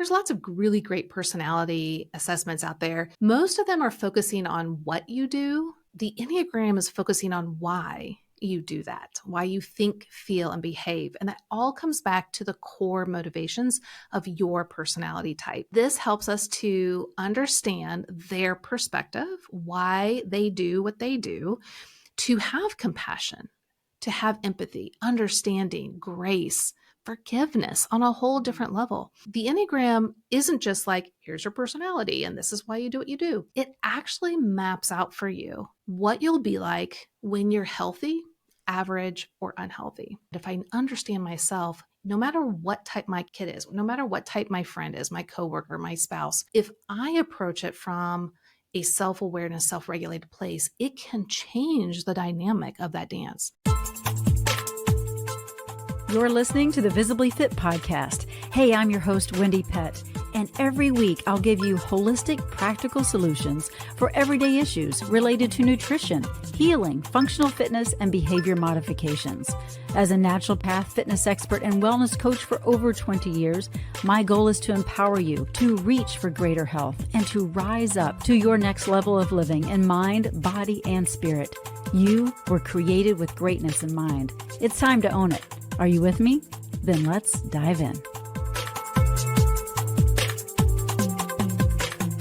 There's lots of really great personality assessments out there. Most of them are focusing on what you do. The Enneagram is focusing on why you do that, why you think, feel, and behave. And that all comes back to the core motivations of your personality type. This helps us to understand their perspective, why they do what they do, to have compassion, to have empathy, understanding, grace, forgiveness on a whole different level. The Enneagram isn't just like, here's your personality and this is why you do what you do. It actually maps out for you what you'll be like when you're healthy, average, or unhealthy. If I understand myself, no matter what type my kid is, no matter what type my friend is, my coworker, my spouse, if I approach it from a self-awareness, self-regulated place, it can change the dynamic of that dance. You're listening to the Visibly Fit podcast. Hey, I'm your host, Wendie Pett, and every week I'll give you holistic, practical solutions for everyday issues related to nutrition, healing, functional fitness, and behavior modifications. As a naturopath, fitness expert, and wellness coach for over 20 years, my goal is to empower you to reach for greater health and to rise up to your next level of living in mind, body, and spirit. You were created with greatness in mind. It's time to own it. Are you with me? Then let's dive in.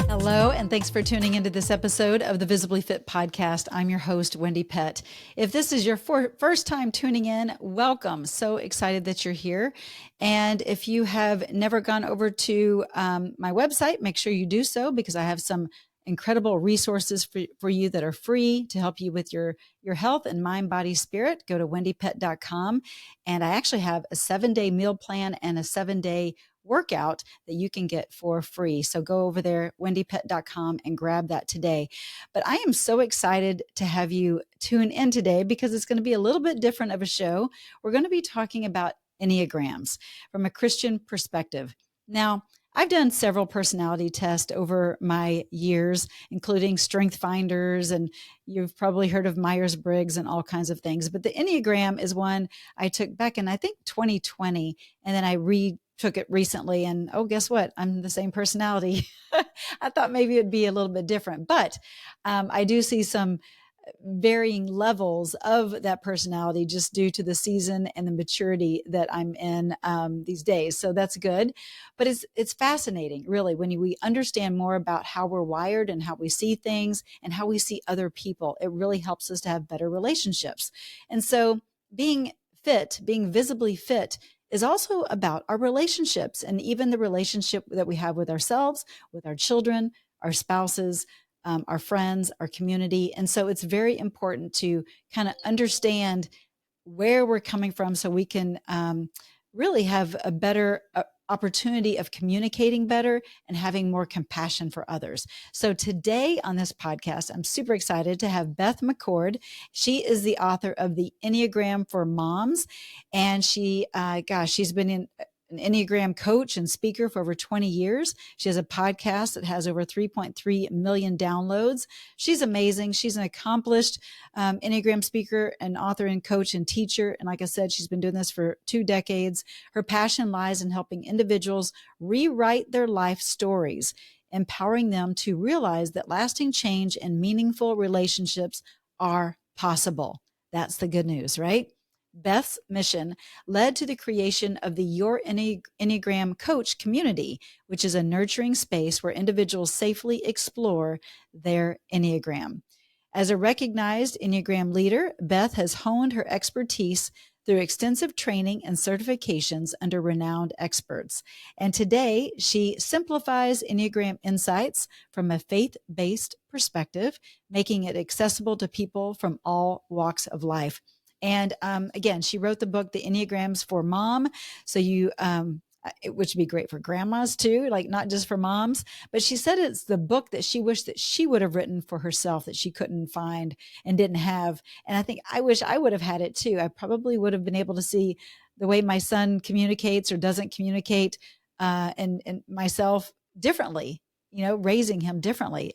Hello, and thanks for tuning into this episode of the Visibly Fit podcast. I'm your host, Wendie Pett. If this is your first time tuning in, welcome. So excited that you're here. And if you have never gone over to my website, make sure you do so, because I have some incredible resources for you that are free to help you with your health and mind, body, spirit. Go to wendiepett.com. And I actually have a 7-day meal plan and a 7-day workout that you can get for free. So go over there, wendiepett.com, and grab that today. But I am so excited to have you tune in today because it's going to be a little bit different of a show. We're going to be talking about Enneagrams from a Christian perspective. Now, I've done several personality tests over my years, including Strength Finders, and you've probably heard of Myers-Briggs and all kinds of things. But the Enneagram is one I took back in, I think, 2020, and then I retook it recently. And oh, guess what? I'm the same personality. I thought maybe it'd be a little bit different, but I do see some varying levels of that personality just due to the season and the maturity that I'm in these days. So that's good. But it's fascinating, really, when we understand more about how we're wired and how we see things and how we see other people. It really helps us to have better relationships. And so being fit, being visibly fit, is also about our relationships, and even the relationship that we have with ourselves, with our children, our spouses, our friends, our community. And so it's very important to kind of understand where we're coming from so we can really have a better opportunity of communicating better and having more compassion for others. So today on this podcast, I'm super excited to have Beth McCord. She is the author of The Enneagram for Moms. And she's been an Enneagram coach and speaker for over 20 years. She has a podcast that has over 3.3 million downloads. She's amazing. She's an accomplished Enneagram speaker and author and coach and teacher. And like I said, she's been doing this for 2 decades. Her passion lies in helping individuals rewrite their life stories, empowering them to realize that lasting change and meaningful relationships are possible. That's the good news, right? Beth's mission led to the creation of the Your Enneagram Coach community, which is a nurturing space where individuals safely explore their Enneagram. As a recognized Enneagram leader, Beth has honed her expertise through extensive training and certifications under renowned experts. And today, she simplifies Enneagram insights from a faith-based perspective, making it accessible to people from all walks of life. And again, she wrote the book, The Enneagrams for Mom. So which would be great for grandmas too, like not just for moms. But she said it's the book that she wished that she would have written for herself that she couldn't find and didn't have. And I wish I would have had it too. I probably would have been able to see the way my son communicates or doesn't communicate and myself differently raising him differently.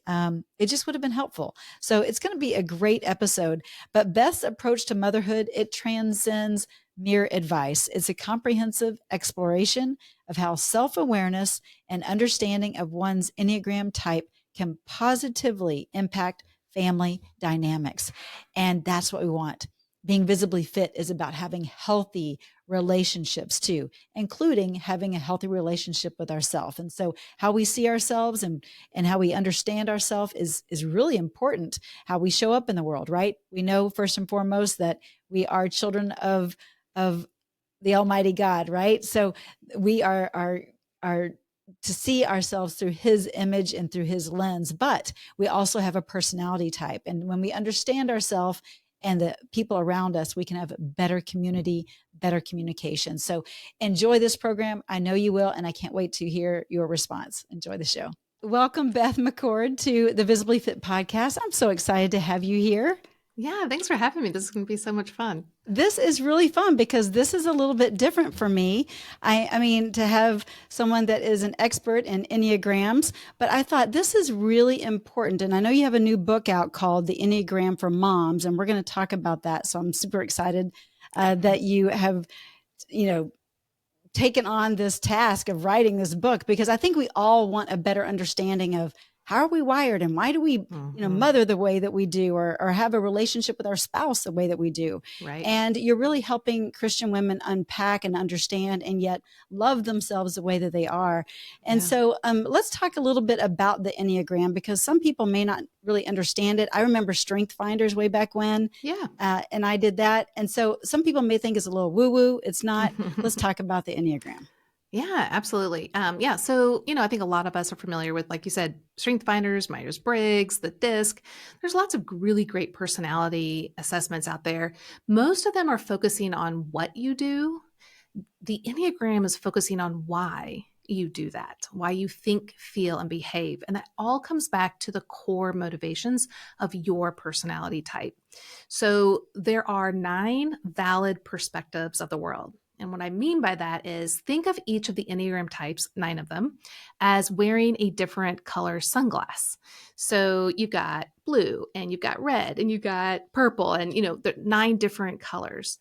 It just would have been helpful. So it's going to be a great episode. But Beth's approach to motherhood, it transcends mere advice. It's a comprehensive exploration of how self-awareness and understanding of one's Enneagram type can positively impact family dynamics. And that's what we want. Being visibly fit is about having healthy relationships too, including having a healthy relationship with ourselves. And so how we see ourselves and how we understand ourselves is really important. How we show up in the world, right? We know first and foremost that we are children of the Almighty God, right? So we are to see ourselves through his image and through his lens, but we also have a personality type. And when we understand ourselves and the people around us, we can have better community, better communication. So enjoy this program. I know you will, and I can't wait to hear your response. Enjoy the show. Welcome, Beth McCord, to the Visibly Fit podcast. I'm so excited to have you here. Yeah, thanks for having me. This is going to be so much fun. This is really fun because this is a little bit different for me. I mean, to have someone that is an expert in Enneagrams, but I thought this is really important. And I know you have a new book out called The Enneagram for Moms, and we're going to talk about that. So I'm super excited that you have, taken on this task of writing this book, because I think we all want a better understanding of how are we wired and why do we, mother the way that we do, or have a relationship with our spouse the way that we do. Right. And you're really helping Christian women unpack and understand and yet love themselves the way that they are. And so let's talk a little bit about the Enneagram, because some people may not really understand it. I remember Strength Finders way back when. And I did that. And so some people may think it's a little woo-woo. It's not. Let's talk about the Enneagram. Yeah, absolutely. So, I think a lot of us are familiar with, like you said, Strength Finders, Myers-Briggs, the DISC. There's lots of really great personality assessments out there. Most of them are focusing on what you do. The Enneagram is focusing on why you do that, why you think, feel, and behave. And that all comes back to the core motivations of your personality type. So there are 9 valid perspectives of the world. And what I mean by that is, think of each of the Enneagram types, 9 of them, as wearing a different color sunglass. So you've got blue, and you've got red, and you've got purple, and the 9 different colors.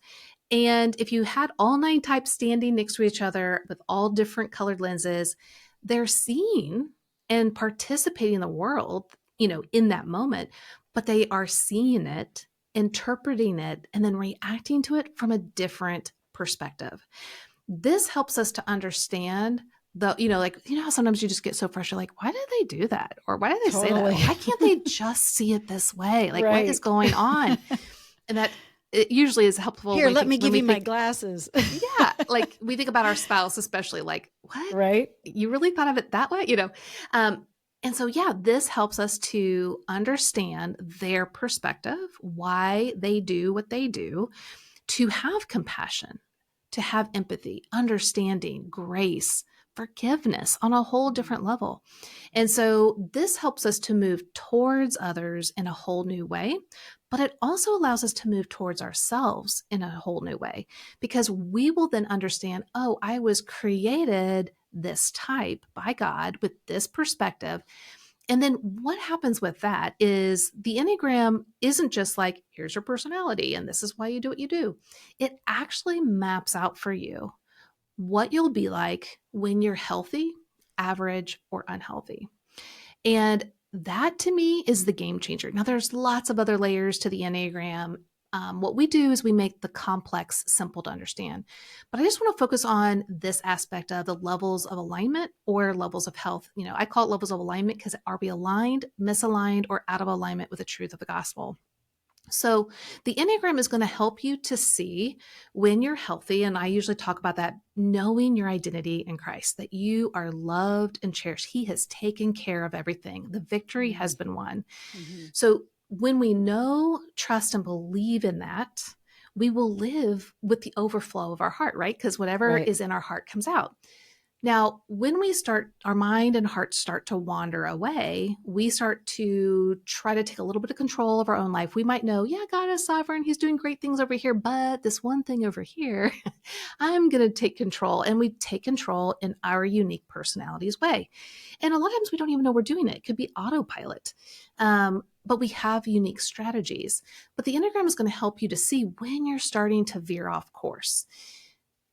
And if you had all 9 types standing next to each other with all different colored lenses, they're seeing and participating in the world, in that moment, but they are seeing it, interpreting it, and then reacting to it from a different perspective. This helps us to understand how sometimes you just get so frustrated, like, why did they do that? Or why did they say that? Why can't they just see it this way? Like, what is going on? And that it usually is helpful. Here, let me give you my glasses. Yeah. Like, we think about our spouse, especially, like, what? Right. You really thought of it that way? And so, this helps us to understand their perspective, why they do what they do, to have compassion, to have empathy, understanding, grace, forgiveness on a whole different level. And so this helps us to move towards others in a whole new way, but it also allows us to move towards ourselves in a whole new way, because we will then understand, oh, I was created this type by God with this perspective. And then what happens with that is the Enneagram isn't just like, here's your personality and this is why you do what you do. It actually maps out for you what you'll be like when you're healthy, average, or unhealthy. And that, to me, is the game changer. Now, there's lots of other layers to the Enneagram. What we do is we make the complex simple to understand. But I just want to focus on this aspect of the levels of alignment or levels of health. I call it levels of alignment because are we aligned, misaligned, or out of alignment with the truth of the gospel? So the Enneagram is going to help you to see when you're healthy. And I usually talk about that, knowing your identity in Christ, that you are loved and cherished. He has taken care of everything. The victory has been won. Mm-hmm. So when we know, trust, and believe in that, we will live with the overflow of our heart, right? Because whatever is in our heart comes out. Now, when our mind and heart start to wander away, we start to try to take a little bit of control of our own life. We might know, yeah, God is sovereign. He's doing great things over here, but this one thing over here, I'm going to take control. And we take control in our unique personality's way. And a lot of times we don't even know we're doing it. It could be autopilot. But we have unique strategies. But the Enneagram is going to help you to see when you're starting to veer off course.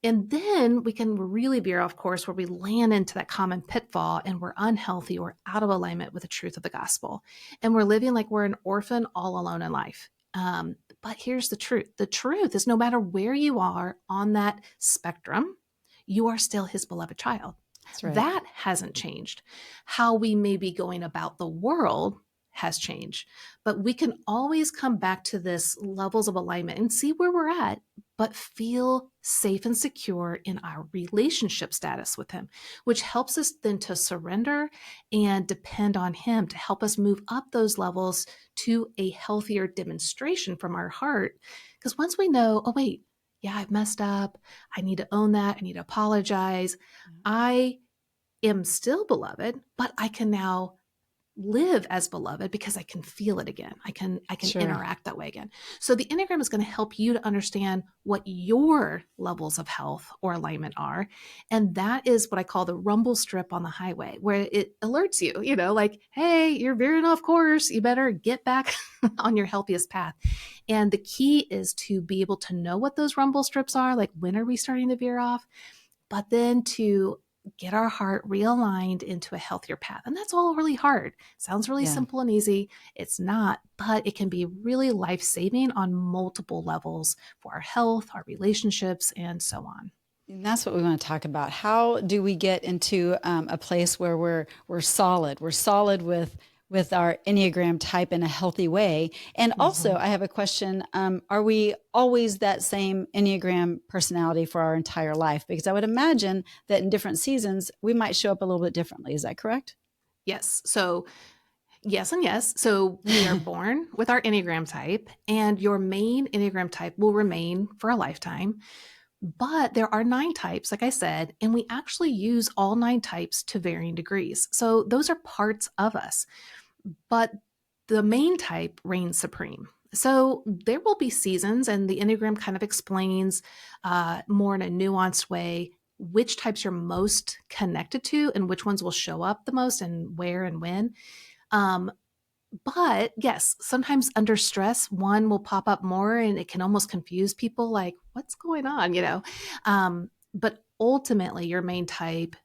And then we can really veer off course where we land into that common pitfall and we're unhealthy or out of alignment with the truth of the gospel. And we're living like we're an orphan all alone in life. But here's the truth. The truth is no matter where you are on that spectrum, you are still his beloved child. That's right. That hasn't changed. How we may be going about the world has changed. But we can always come back to this levels of alignment and see where we're at, but feel safe and secure in our relationship status with him, which helps us then to surrender and depend on him to help us move up those levels to a healthier demonstration from our heart. Because once we know, oh, wait, yeah, I've messed up. I need to own that. I need to apologize. I am still beloved, but I can now live as beloved because I can feel it again. I can Sure. interact that way again. So the Enneagram is going to help you to understand what your levels of health or alignment are. And that is what I call the rumble strip on the highway, where it alerts you, like, hey, you're veering off course. You better get back on your healthiest path. And the key is to be able to know what those rumble strips are, like when are we starting to veer off, but then to get our heart realigned into a healthier path. And that's all really hard. Sounds really simple and easy. It's not, but it can be really life-saving on multiple levels for our health, our relationships, and so on. And that's what we want to talk about. How do we get into a place where we're solid? We're solid with our Enneagram type in a healthy way. And also, I have a question. Are we always that same Enneagram personality for our entire life? Because I would imagine that in different seasons, we might show up a little bit differently. Is that correct? Yes. So yes and yes. So we are born with our Enneagram type, and your main Enneagram type will remain for a lifetime. But there are 9 types, like I said, and we actually use all 9 types to varying degrees. So those are parts of us. But the main type reigns supreme. So there will be seasons, and the Enneagram kind of explains more in a nuanced way which types you're most connected to and which ones will show up the most and where and when. But yes, sometimes under stress, one will pop up more and it can almost confuse people like, what's going on, but ultimately your main type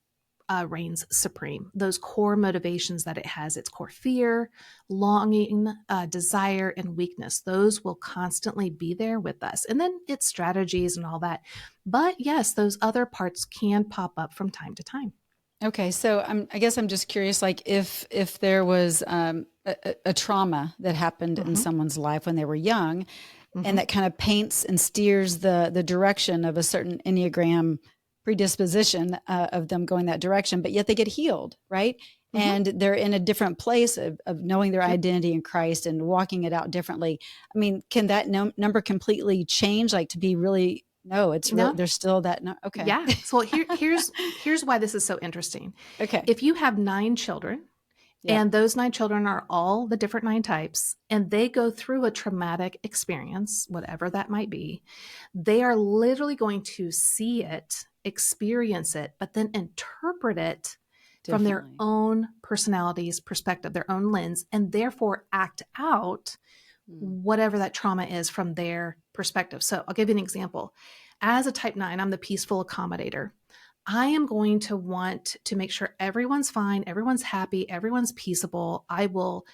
reigns supreme. Those core motivations that it has, its core fear, longing, desire, and weakness, those will constantly be there with us. And then its strategies and all that. But yes, those other parts can pop up from time to time. Okay, so I guess I'm just curious, like if there was a trauma that happened in someone's life when they were young, and that kind of paints and steers the direction of a certain Enneagram predisposition of them going that direction, but yet they get healed, right? And they're in a different place of knowing their identity in Christ and walking it out differently. I mean, can that number completely change, like to be really? No, it's No. there's still that. No, okay. Yeah. So here's why this is so interesting. Okay. If you have 9 children, and those 9 children are all the different 9 types, and they go through a traumatic experience, whatever that might be, they are literally going to see it, experience it, but then interpret it from their own personality's perspective, their own lens, and therefore act out whatever that trauma is from their perspective. So I'll give you an example. As a type 9, I'm the peaceful accommodator. I am going to want to make sure everyone's fine, everyone's happy, everyone's peaceable. I will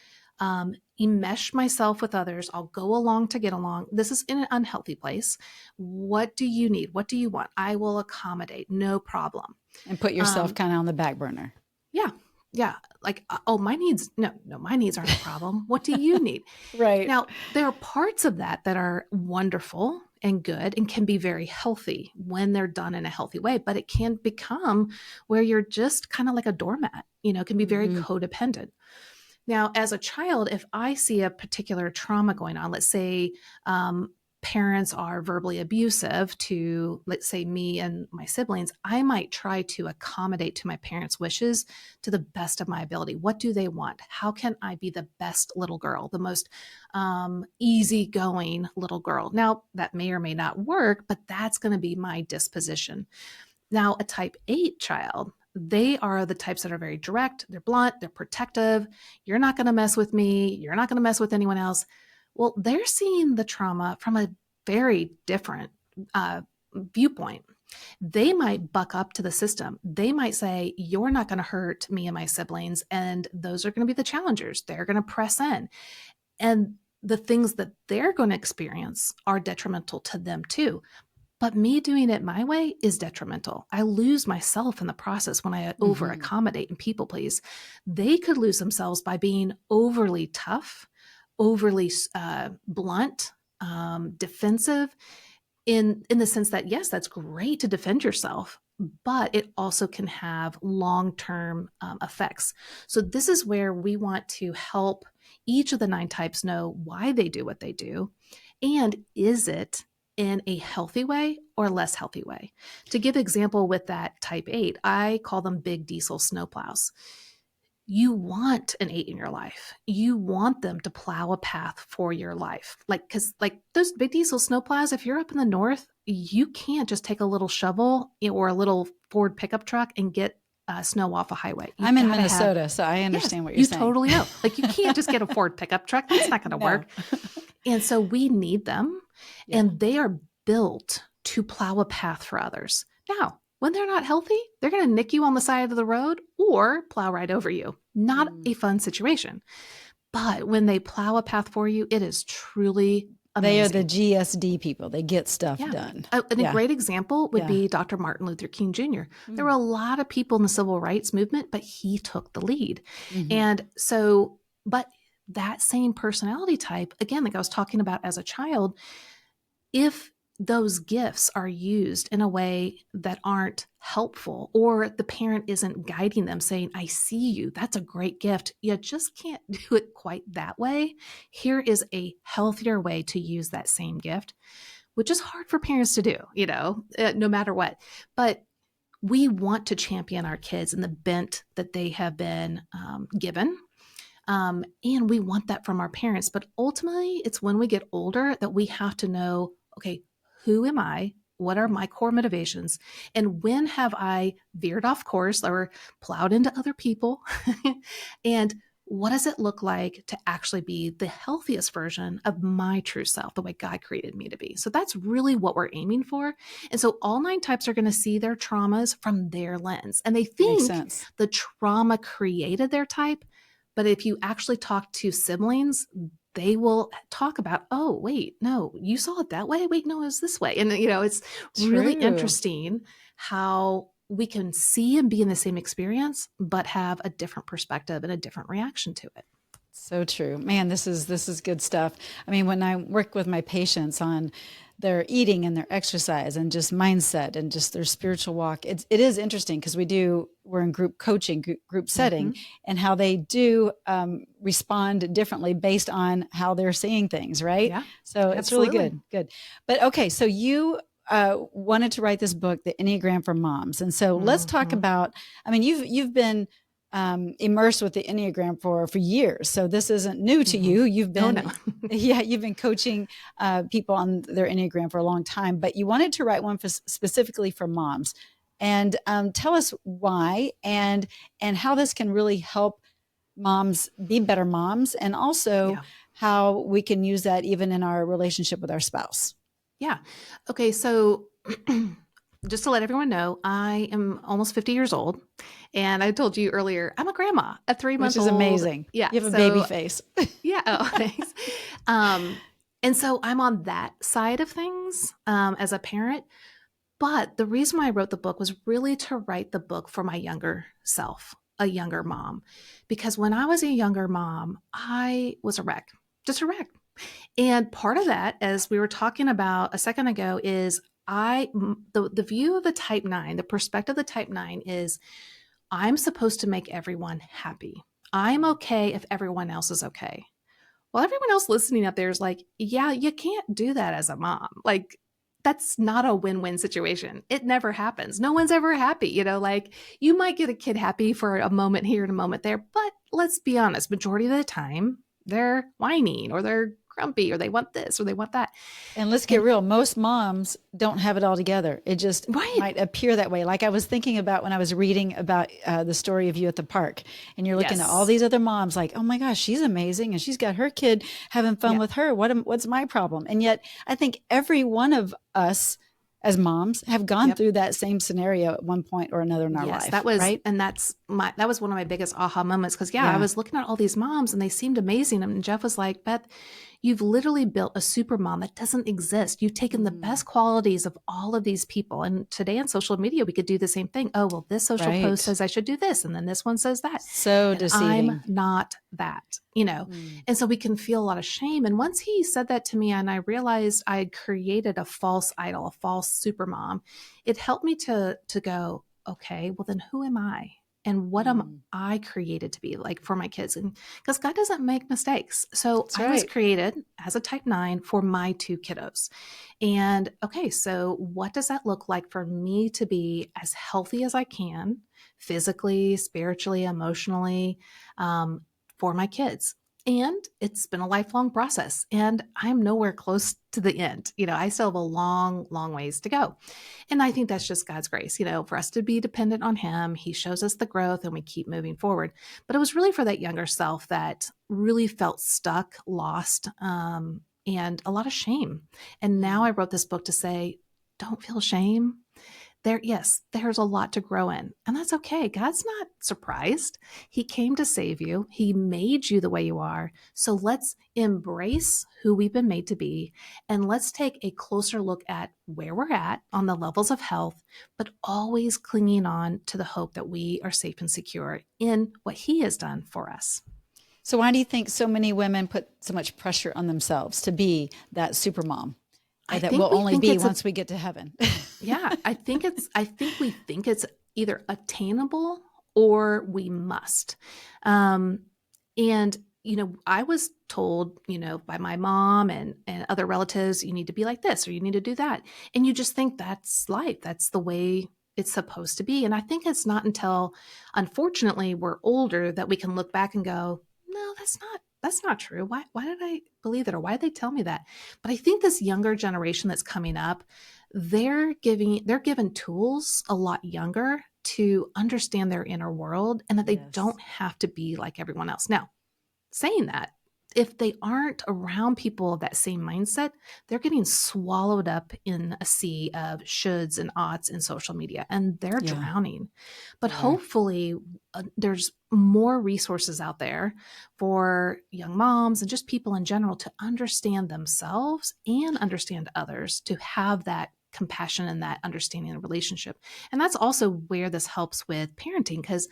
enmesh myself with others. I'll go along to get along. This is in an unhealthy place. What do you need? What do you want? I will accommodate, no problem. And put yourself kind of on the back burner. Yeah. Yeah. Like, oh, my needs, no, my needs aren't a problem. What do you need? Right. Now, there are parts of that that are wonderful and good and can be very healthy when they're done in a healthy way, but it can become where you're just kind of like a doormat, it can be very codependent. Now, as a child, if I see a particular trauma going on, let's say parents are verbally abusive to, let's say, me and my siblings, I might try to accommodate to my parents' wishes to the best of my ability. What do they want? How can I be the best little girl, the most easygoing little girl? Now, that may or may not work, but that's going to be my disposition. Now, a type 8 child, they are the types that are very direct, they're blunt, they're protective. You're not going to mess with me. You're not going to mess with anyone else. Well, they're seeing the trauma from a very different viewpoint. They might buck up to the system. They might say, you're not going to hurt me and my siblings. And those are going to be the challengers. They're going to press in. And the things that they're going to experience are detrimental to them too. But me doing it my way is detrimental. I lose myself in the process when I over accommodate and people please. They could lose themselves by being overly tough, overly blunt, defensive, in the sense that, yes, that's great to defend yourself, but it also can have long-term effects. So this is where we want to help each of the 9 types know why they do what they do, and is it in a healthy way or less healthy way. To give example with that type 8, I call them big diesel snowplows. You want an 8 in your life. You want them to plow a path for your life. Because those big diesel snowplows, if you're up in the north, you can't just take a little shovel or a little Ford pickup truck and get snow off a highway. I'm in Minnesota, so I understand what you're saying. You totally know. You can't just get a Ford pickup truck. That's not going to work. And so we need them. Yeah. And they are built to plow a path for others. Now, when they're not healthy, they're going to nick you on the side of the road or plow right over you. Not a fun situation. But when they plow a path for you, it is truly amazing. They are the GSD people. They get stuff done. A great example would be Dr. Martin Luther King Jr. There were a lot of people in the civil rights movement, but he took the lead. And so, but that same personality type, again, like I was talking about as a child, if those gifts are used in a way that aren't helpful, or the parent isn't guiding them saying, I see you, that's a great gift, you just can't do it quite that way. Here is a healthier way to use that same gift, which is hard for parents to do, no matter what. But we want to champion our kids in the bent that they have been given. And we want that from our parents. But ultimately, it's when we get older that we have to know, okay, who am I? What are my core motivations? And when have I veered off course or plowed into other people? And what does it look like to actually be the healthiest version of my true self, the way God created me to be? So that's really what we're aiming for. And so all 9 types are going to see their traumas from their lens. And they think the trauma created their type. But if you actually talk to siblings, they will talk about, oh, wait, no, you saw it that way? Wait, no, it was this way. And, it's really interesting how we can see and be in the same experience, but have a different perspective and a different reaction to it. So true. Man, this is good stuff. I mean, when I work with my patients on their eating and their exercise and just mindset and just their spiritual walk, it is interesting because we're in group coaching, group setting, and how they do respond differently based on how they're seeing things, right? Yeah, so it's absolutely. Really good. But okay, so you wanted to write this book, The Enneagram for Moms. And so let's talk about, I mean, you've been immersed with the Enneagram for years. So this isn't new to you. You've been, you've been coaching people on their Enneagram for a long time, but you wanted to write one specifically for moms. And tell us why and how this can really help moms be better moms, and also how we can use that even in our relationship with our spouse. Yeah. Okay. So just to let everyone know, I am almost 50 years old. And I told you earlier, I'm a grandma at 3 months old. Which is amazing. Yeah. You have a baby face. Yeah. Oh, thanks. And so I'm on that side of things as a parent. But the reason why I wrote the book was really to write the book for my younger self, a younger mom. Because when I was a younger mom, I was a wreck, just a wreck. And part of that, as we were talking about a second ago, is the view of the type 9, the perspective of the type 9 is I'm supposed to make everyone happy. I'm okay if everyone else is okay. While everyone else listening out there is like, yeah, you can't do that as a mom. Like, that's not a win-win situation. It never happens. No one's ever happy. Like you might get a kid happy for a moment here and a moment there, but let's be honest, majority of the time they're whining or they're grumpy or they want this or they want that. And let's get And real. Most moms don't have it all together. It just right. might appear that way. Like I was thinking about when I was reading about the story of you at the park, and you're looking at all Yes. these other moms like, oh my gosh, she's amazing. And she's got her kid having fun Yeah. with her. What's my problem? And yet I think every one of us as moms have gone Yep. through that same scenario at one point or another in our Yes, life, that was, right? and that was one of my biggest aha moments. Cause I Yeah. was looking at all these moms and they seemed amazing. And Jeff was like, Beth, you've literally built a super mom that doesn't exist. You've taken the best qualities of all of these people. And today on social media, we could do the same thing. Oh, well, this social post Right. says I should do this. And then this one says that. So And I'm deceiving. not that. And so we can feel a lot of shame. And once he said that to me and I realized I had created a false idol, a false super mom, it helped me to go, okay, well then who am I? And what am I created to be like for my kids? And because God doesn't make mistakes. So That's I was right. created as a type 9 for my 2 kiddos. And okay, so what does that look like for me to be as healthy as I can, physically, spiritually, emotionally, for my kids? And it's been a lifelong process and I'm nowhere close to the end. I still have a long, long ways to go. And I think that's just God's grace, for us to be dependent on Him. He shows us the growth and we keep moving forward. But it was really for that younger self that really felt stuck, lost, and a lot of shame. And now I wrote this book to say, don't feel shame. Yes, there's a lot to grow in, and that's okay. God's not surprised. He came to save you. He made you the way you are. So let's embrace who we've been made to be, and let's take a closer look at where we're at on the levels of health, but always clinging on to the hope that we are safe and secure in what He has done for us. So why do you think so many women put so much pressure on themselves to be that super mom that will only be once we get to heaven? Yeah, I think we think it's either attainable or we must. And I was told, by my mom and other relatives, you need to be like this or you need to do that. And you just think that's life. That's the way it's supposed to be. And I think it's not until, unfortunately, we're older that we can look back and go, no, that's not true. Why did I believe that? Or why did they tell me that? But I think this younger generation that's coming up, they're given tools a lot younger to understand their inner world and that they don't have to be like everyone else. Now, saying that, if they aren't around people of that same mindset, they're getting swallowed up in a sea of shoulds and oughts in social media and they're drowning. But hopefully there's more resources out there for young moms and just people in general to understand themselves and understand others, to have that compassion and that understanding of the relationship. And that's also where this helps with parenting, because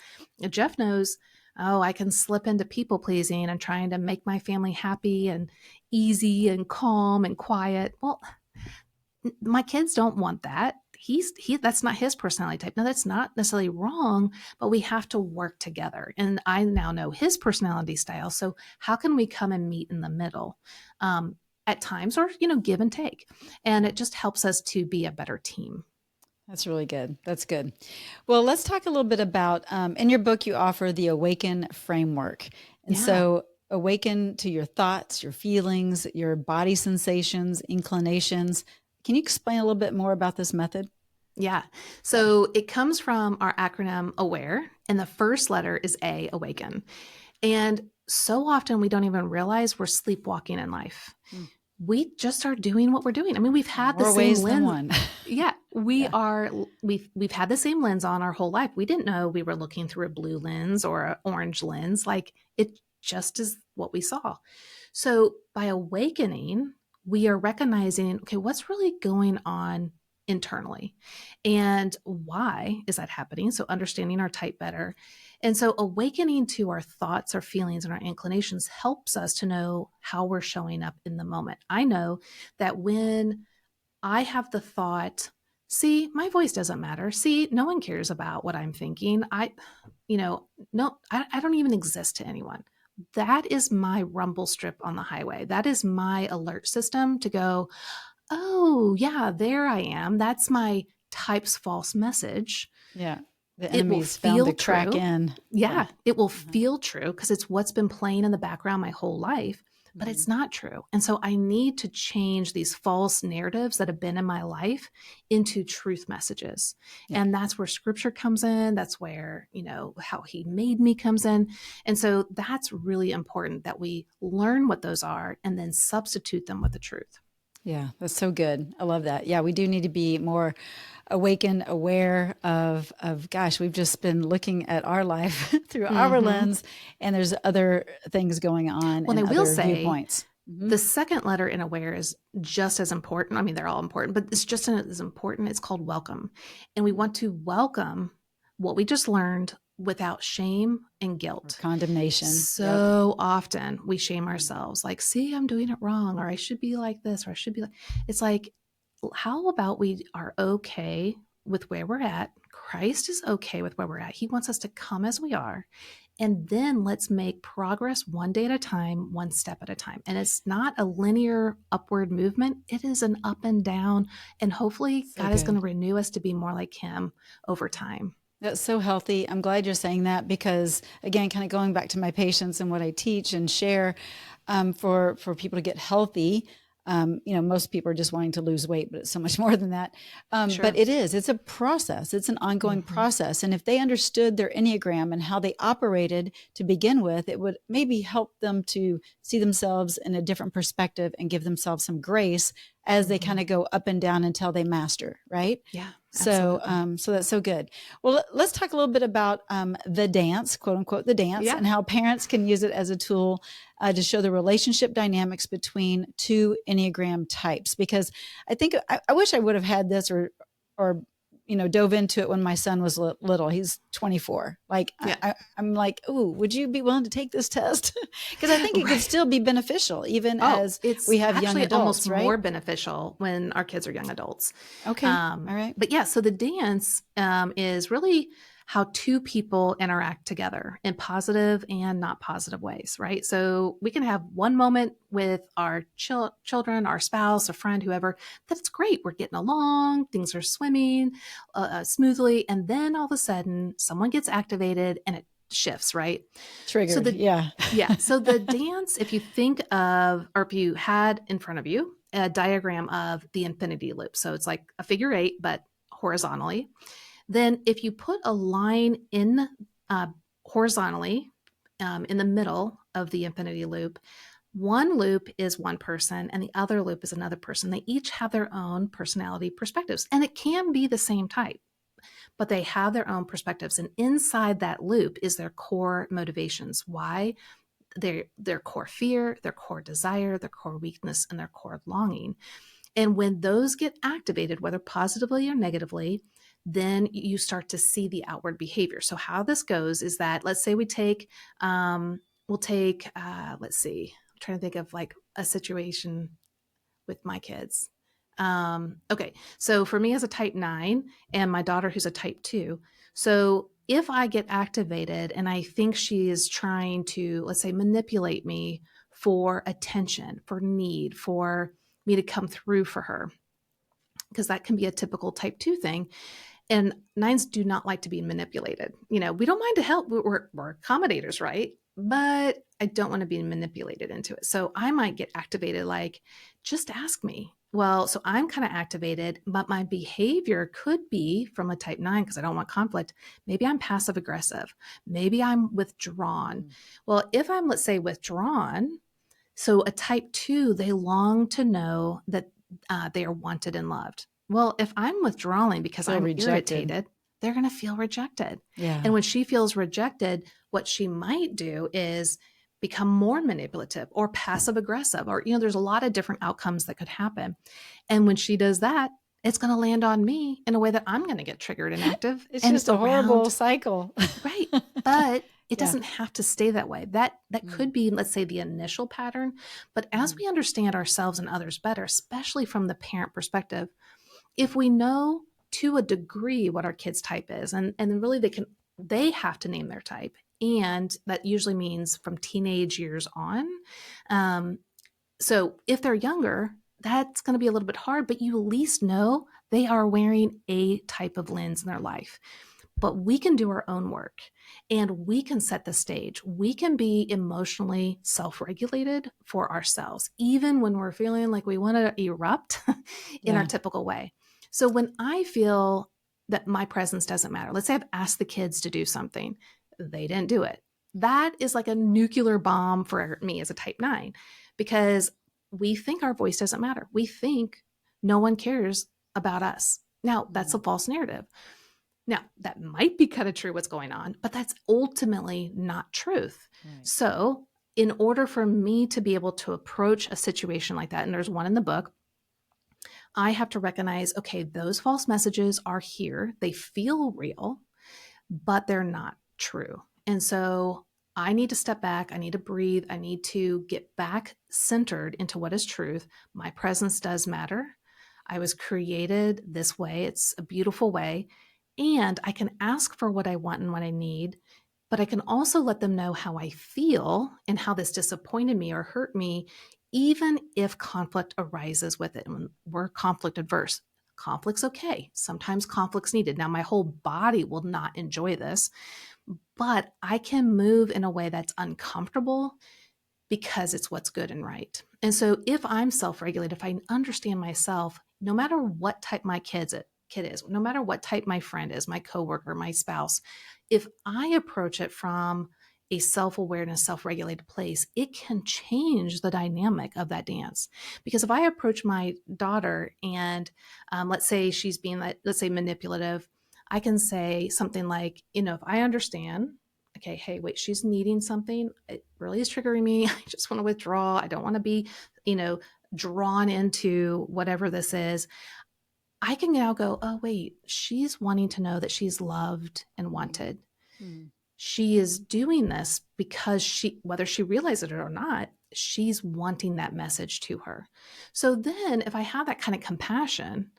Jeff knows, oh, I can slip into people pleasing and trying to make my family happy and easy and calm and quiet. Well, my kids don't want that. That's not his personality type. Now, that's not necessarily wrong, but we have to work together. And I now know his personality style. So how can we come and meet in the middle? At times, or, give and take. And it just helps us to be a better team. That's really good. That's good. Well, let's talk a little bit about, in your book, you offer the AWAKEN Framework. And so awaken to your thoughts, your feelings, your body sensations, inclinations. Can you explain a little bit more about this method? Yeah. So it comes from our acronym AWARE, and the first letter is A, awaken. And so often we don't even realize we're sleepwalking in life. We just are doing what we're doing. I mean, we've had the same lens. Yeah, we've had the same lens on our whole life. We didn't know we were looking through a blue lens or an orange lens. Like, it just is what we saw. So by awakening, we are recognizing, okay, what's really going on internally and why is that happening? So understanding our type better. And so awakening to our thoughts, our feelings, and our inclinations helps us to know how we're showing up in the moment. I know that when I have the thought, see, my voice doesn't matter. See, no one cares about what I'm thinking. I don't even exist to anyone. that is my rumble strip on the highway. That is my alert system to go, oh, yeah, there I am. That's my type's false message. Yeah. The It will enemy's found feel the crack true. in. Yeah, it will Uh-huh. feel true because it's what's been playing in the background my whole life, but it's not true. And so I need to change these false narratives that have been in my life into truth messages. Yeah. And that's where scripture comes in. That's where, how he made me comes in. And so that's really important that we learn what those are and then substitute them with the truth. Yeah, that's so good. I love that. Yeah, we do need to be more awakened, aware of gosh, we've just been looking at our life through our lens, and there's other things going on Well, and I will other say viewpoints. the second letter in aware is just as important. I mean, they're all important, but it's just as important. It's called welcome. And we want to welcome what we just learned without shame and Or guilt. condemnation. Yep. So often we shame ourselves, like, see, I'm doing it wrong, or I should be like this, or I should be like, it's like, how about we are okay with where we're at? Christ is okay with where we're at. He wants us to come as we are. And then let's make progress one day at a time, one step at a time. And it's not a linear upward movement. It is an up and down. And hopefully So God is going to good. renew us to be more like him over time. That's so healthy. I'm glad you're saying that because, again, kind of going back to my patients and what I teach and share, for people to get healthy. Most people are just wanting to lose weight, but it's so much more than that. Sure. But it's a process. It's an ongoing process. And if they understood their Enneagram and how they operated to begin with, it would maybe help them to see themselves in a different perspective and give themselves some grace as they kind of go up and down until they master, right? Yeah. So, Absolutely. so that's so good. Well, let's talk a little bit about the dance, quote unquote, the dance, Yeah. and how parents can use it as a tool to show the relationship dynamics between two Enneagram types. Because I think I wish I would have had this or dove into it when my son was little. He's 24. Like Yeah. I'm like, oh, would you be willing to take this test? Because I think it could still be beneficial, even as it's we have young actually adults, almost right? more beneficial when our kids are young adults. Okay. All right. But yeah, so the dance is really how two people interact together in positive and not positive ways, right? So we can have one moment with our children, our spouse, a friend, whoever, that's great. We're getting along, things are swimming smoothly. And then all of a sudden, someone gets activated and it shifts, right? Triggered. Yeah. Yeah. So the dance, if you think of, or if you had in front of you a diagram of the infinity loop, so it's like a figure eight, but horizontally, then if you put a line in horizontally in the middle of the infinity loop, one loop is one person and the other loop is another person. They each have their own personality perspectives, and it can be the same type, but they have their own perspectives. And inside that loop is their core motivations. Why? Their core fear, their core desire, their core weakness, and their core longing. And when those get activated, whether positively or negatively, then you start to see the outward behavior. So how this goes is that, let's say let's see, I'm trying to think of like a situation with my kids. Okay, so for me as a type 9 and my daughter who's a type 2, so if I get activated and I think she is trying to, let's say, manipulate me for attention, for need, for me to come through for her, because that can be a typical type 2 thing. And 9s do not like to be manipulated. We don't mind to help. We're accommodators, right? But I don't want to be manipulated into it. So I might get activated like, just ask me. Well, so I'm kind of activated, but my behavior could be from a type 9 because I don't want conflict. Maybe I'm passive aggressive. Maybe I'm withdrawn. Well, if I'm, let's say, withdrawn, so a type 2, they long to know that they are wanted and loved. Well, if I'm withdrawing because I'm irritated, they're going to feel rejected. Yeah. And when she feels rejected, what she might do is become more manipulative or passive aggressive, or, there's a lot of different outcomes that could happen. And when she does that, it's going to land on me in a way that I'm going to get triggered and active. It's and just a horrible cycle. Right. But it doesn't have to stay that way. That could be, let's say, the initial pattern. But as we understand ourselves and others better, especially from the parent perspective, if we know to a degree what our kids' type is, and really they have to name their type. And that usually means from teenage years on. So if they're younger, that's going to be a little bit hard, but you at least know they are wearing a type of lens in their life. But we can do our own work and we can set the stage. We can be emotionally self-regulated for ourselves, even when we're feeling like we want to erupt in our typical way. So when I feel that my presence doesn't matter, let's say I've asked the kids to do something, they didn't do it. That is like a nuclear bomb for me as a type 9, because we think our voice doesn't matter. We think no one cares about us. Now, that's a false narrative. Now, that might be kind of true what's going on, but that's ultimately not truth. Right. So in order for me to be able to approach a situation like that, and there's one in the book, I have to recognize, okay, those false messages are here. They feel real, but they're not true. And so I need to step back. I need to breathe. I need to get back centered into what is truth. My presence does matter. I was created this way. It's a beautiful way. And I can ask for what I want and what I need, but I can also let them know how I feel and how this disappointed me or hurt me, even if conflict arises with it. And we're conflict adverse. Conflict's okay. Sometimes conflict's needed. Now, my whole body will not enjoy this, but I can move in a way that's uncomfortable because it's what's good and right. And so if I'm self-regulated, if I understand myself, no matter what type my kid is, no matter what type my friend is, my coworker, my spouse, if I approach it from a self-awareness, self-regulated place, it can change the dynamic of that dance. Because if I approach my daughter and let's say she's being, let's say, manipulative, I can say something like, if I understand, okay, hey, wait, she's needing something. It really is triggering me. I just want to withdraw. I don't want to be, drawn into whatever this is. I can now go, oh, wait, she's wanting to know that she's loved and wanted. Mm-hmm. She is doing this because whether she realizes it or not, she's wanting that message to her. So then if I have that kind of compassion,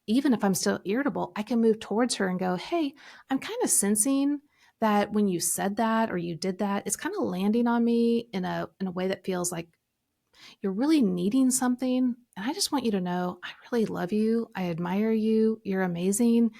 even if I'm still irritable, I can move towards her and go, hey, I'm kind of sensing that when you said that or you did that, it's kind of landing on me in a way that feels like you're really needing something. And I just want you to know, I really love you. I admire you. You're amazing.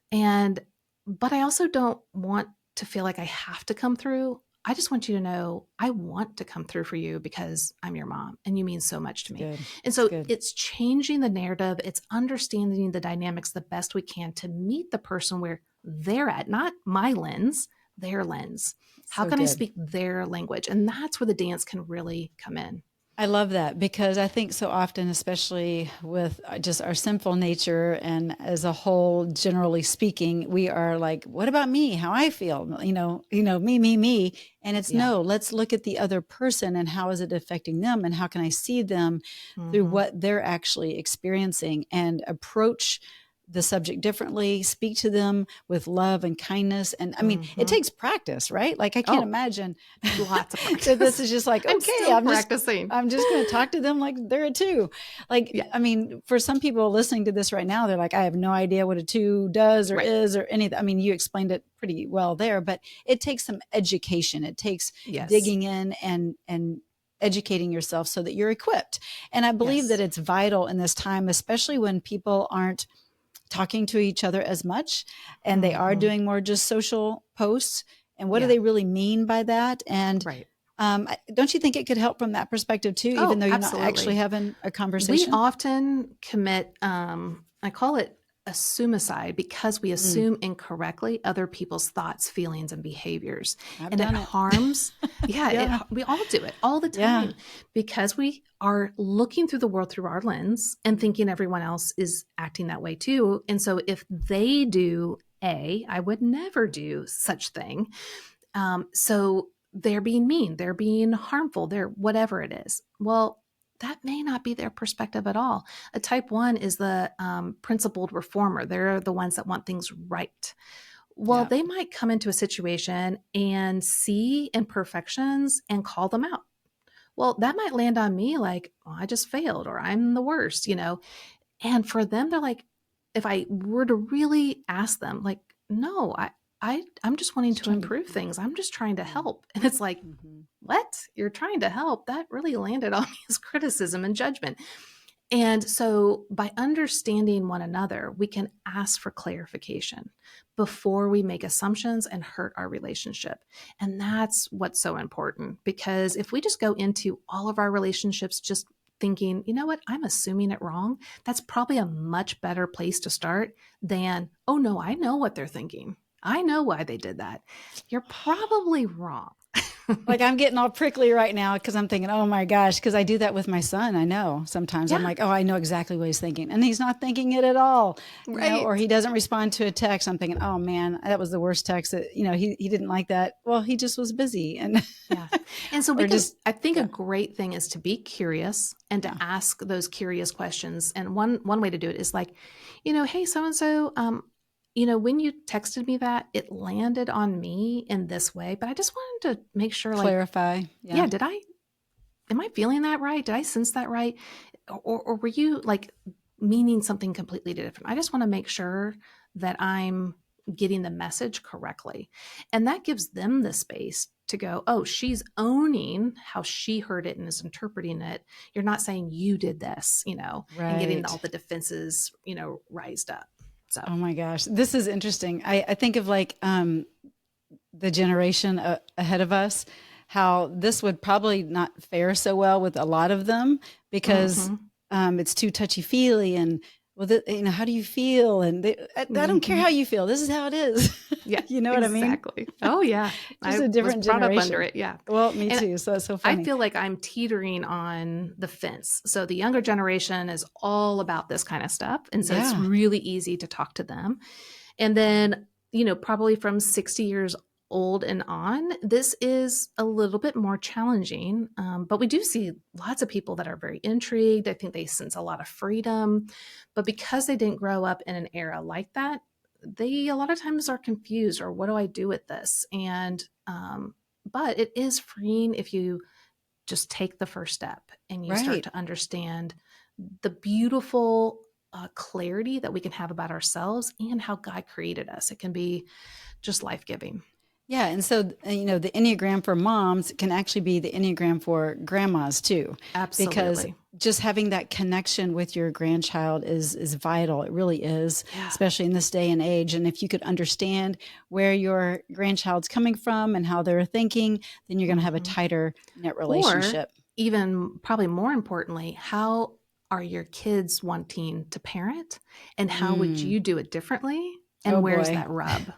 But I also don't want to feel like I have to come through. I just want you to know I want to come through for you because I'm your mom and you mean so much to me. Good. And so it's changing the narrative. It's understanding the dynamics the best we can to meet the person where they're at, not my lens, their lens. How can I speak their language? And that's where the dance can really come in. I love that, because I think so often, especially with just our sinful nature and as a whole, generally speaking, we are like, what about me? How I feel, me. And it's no, let's look at the other person and how is it affecting them and how can I see them through what they're actually experiencing and approach the subject differently, speak to them with love and kindness. And it takes practice, right? Like I can't imagine lots of practice. So this is just like, okay, I'm practicing. I'm just going to talk to them like they're a 2. For some people listening to this right now, they're like, I have no idea what a 2 does or is or anything. You explained it pretty well there, but it takes some education. It takes digging in and educating yourself so that you're equipped. And I believe that it's vital in this time, especially when people aren't talking to each other as much and they are doing more just social posts. And what do they really mean by that? And don't you think it could help from that perspective too, even though you're not actually having a conversation? We often commit, I call it a suicide, because we assume incorrectly other people's thoughts, feelings, and behaviors. And it harms. We all do it all the time because we are looking through the world through our lens and thinking everyone else is acting that way too. And so if they do A, I would never do such thing. So they're being mean, they're being harmful, they're whatever it is. Well, that may not be their perspective at all. A type 1 is the principled reformer. They're the ones that want things right. Well, they might come into a situation and see imperfections and call them out. Well, that might land on me like, oh, I just failed or I'm the worst, And for them, they're like, if I were to really ask them, like, no, I'm just wanting Just to trying to, improve things. I'm just trying to mm, help. And it's like, mhm. what? You're trying to help? That really landed on me as criticism and judgment. And so by understanding one another, we can ask for clarification before we make assumptions and hurt our relationship. And that's what's so important, because if we just go into all of our relationships just thinking, you know what, I'm assuming it wrong, that's probably a much better place to start than, oh no, I know what they're thinking. I know why they did that. You're probably wrong. Like I'm getting all prickly right now because I'm thinking, oh my gosh, because I do that with my son. I know sometimes I'm Yeah, like, oh, I know exactly what he's thinking. And he's not thinking it at all, or right. he doesn't respond to a text. I'm thinking, oh man, that was the worst text that, he didn't like that. Well, he just was busy and, Yeah. And so we or can, just, I think a yeah, great thing is to be curious and to yeah, ask those curious questions. And one way to do it is like, hey, so and so, when you texted me that, it landed on me in this way, but I just wanted to make sure, like, clarify. Yeah. yeah, am I feeling that right? Did I sense that right? Or were you like meaning something completely different? I just want to make sure that I'm getting the message correctly. And that gives them the space to go, oh, she's owning how she heard it and is interpreting it. You're not saying you did this, and getting all Right. the defenses, rised up. So, Oh my gosh. This is interesting. I think of like, the generation ahead of us, how this would probably not fare so well with a lot of them because mm-hmm, it's too touchy feely and well, how do you feel? And I don't care mm-hmm. how you feel. This is how it is. Yeah, You know what I mean? exactly. Oh, yeah. Just I a was different brought up under generation. it. Yeah. Well, me And too. So it's so I funny. feel like I'm teetering on the fence. So the younger generation is all about this kind of stuff. And so it's Yeah. really easy to talk to them. And then, probably from 60 years old and on, this is a little bit more challenging. But we do see lots of people that are very intrigued. I think they sense a lot of freedom. But because they didn't grow up in an era like that, they a lot of times are confused, or what do I do with this? But it is freeing if you just take the first step and you start Right. to understand the beautiful clarity that we can have about ourselves and how God created us. It can be just life giving. Yeah. And so, the Enneagram for moms can actually be the Enneagram for grandmas too, because Absolutely. just having that connection with your grandchild is vital. It really is, Yeah. especially in this day and age. And if you could understand where your grandchild's coming from and how they're thinking, then you're going to have a hmm tighter knit Or relationship. even probably more importantly, how are your kids wanting to parent, and how would Mm. you do it differently? Oh And where's boy. that rub?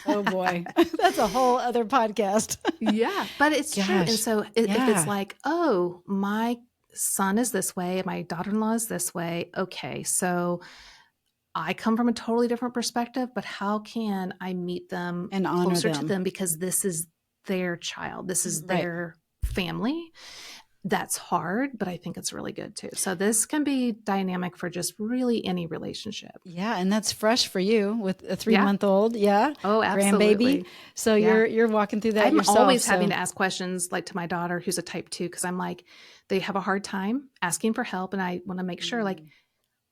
Oh boy. That's a whole other podcast. Yeah, but it's true. And Gosh. so if it's Yeah. like, oh, my son is this way, my daughter-in-law is this way, okay, so I come from a totally different perspective, but how can I meet them And honor closer to them. them, because this is their child, this is Right. their family. That's hard, but I think it's really good too. So this can be dynamic for just really any relationship. Yeah, and that's fresh for you with a Yeah. 3-month old, yeah, Oh, grandbaby. absolutely. So Yeah. you're walking through that I'm yourself. always having So to ask questions, like to my daughter who's a type 2, because I'm like, they have a hard time asking for help. And I want to make sure, like, mm,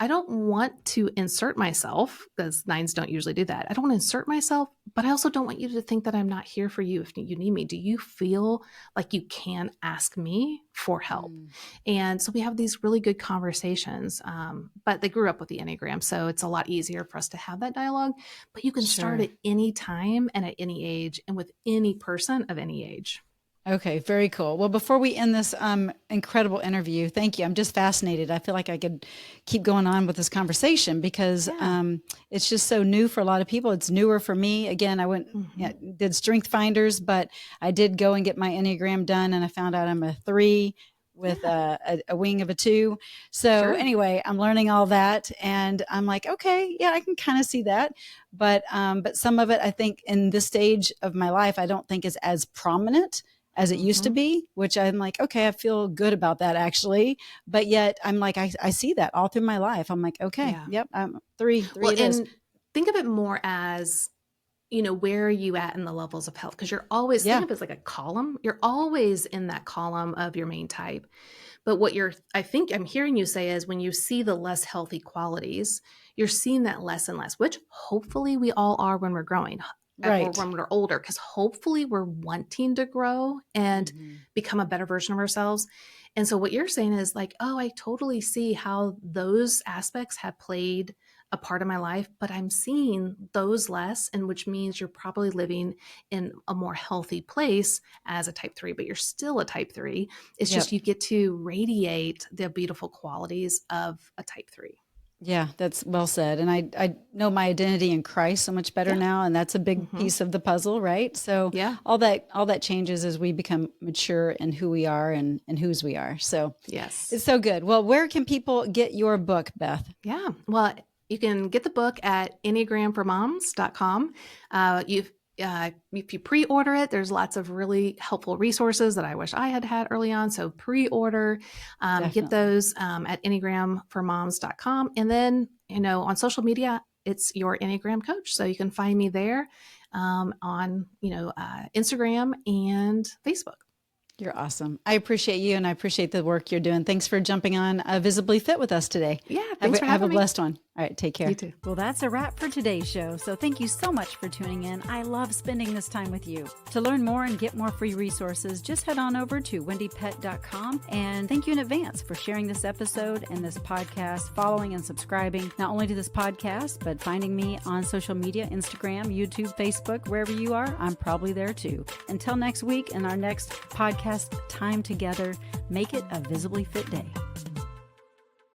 I don't want to insert myself, because nines don't usually do that. I don't want to insert myself, but I also don't want you to think that I'm not here for you if you need me. Do you feel like you can ask me for help? mm, And so we have these really good conversations. But they grew up with the Enneagram, so it's a lot easier for us to have that dialogue. But you can start sure. at any time and at any age and with any person of any age. Okay, very cool. Well, before we end this incredible interview, thank you. I'm just fascinated. I feel like I could keep going on with this conversation because Yeah. it's just so new for a lot of people. It's newer for me. Again, I went Mm-hmm. yeah, did Strength Finders, but I did go and get my Enneagram done, and I found out I'm a 3 with Yeah. a wing of a 2. So Sure. anyway, I'm learning all that, and I'm like, okay, yeah, I can kind of see that. But some of it, I think, in this stage of my life, I don't think is as prominent as it used to Mm-hmm. be, which I'm like, okay, I feel good about that actually. But yet I'm like, I see that all through my life. I'm like, okay, Yeah. yep, I'm three Well, it is. and think of it more as, where are you at in the levels of health? Because you're always, think Yeah. of it as like a column. You're always in that column of your main type. But what I think I'm hearing you say is, when you see the less healthy qualities, you're seeing that less and less, which hopefully we all are when we're growing. or when we're older, because hopefully we're wanting to grow and become a better version of ourselves. And so what you're saying is like, oh, I totally see how those aspects have played a part of my life, but I'm seeing those less, and which means you're probably living in a more healthy place as a type 3, but you're still a type 3. It's just you get to radiate the beautiful qualities of a type 3. Yeah, that's well said. And I know my identity in Christ so much better now. And that's a big piece of the puzzle, right? So all that changes as we become mature in who we are and whose we are. So yes, it's so good. Well, where can people get your book, Beth? Yeah. Well, you can get the book at EnneagramForMoms.com. If you pre-order it, there's lots of really helpful resources that I wish I had early on. So pre-order, get those at EnneagramForMoms.com. And then, on social media, it's Your Enneagram Coach. So you can find me there on, Instagram and Facebook. You're awesome. I appreciate you, and I appreciate the work you're doing. Thanks for jumping on Visibly Fit with us today. Yeah, thanks for having me. Have a blessed one. All right, take care. You too. Well, that's a wrap for today's show. So thank you so much for tuning in. I love spending this time with you. To learn more and get more free resources, just head on over to wendiepett.com. And thank you in advance for sharing this episode and this podcast, following and subscribing not only to this podcast, but finding me on social media, Instagram, YouTube, Facebook, wherever you are. I'm probably there too. Until next week and our next podcast time together, make it a visibly fit day.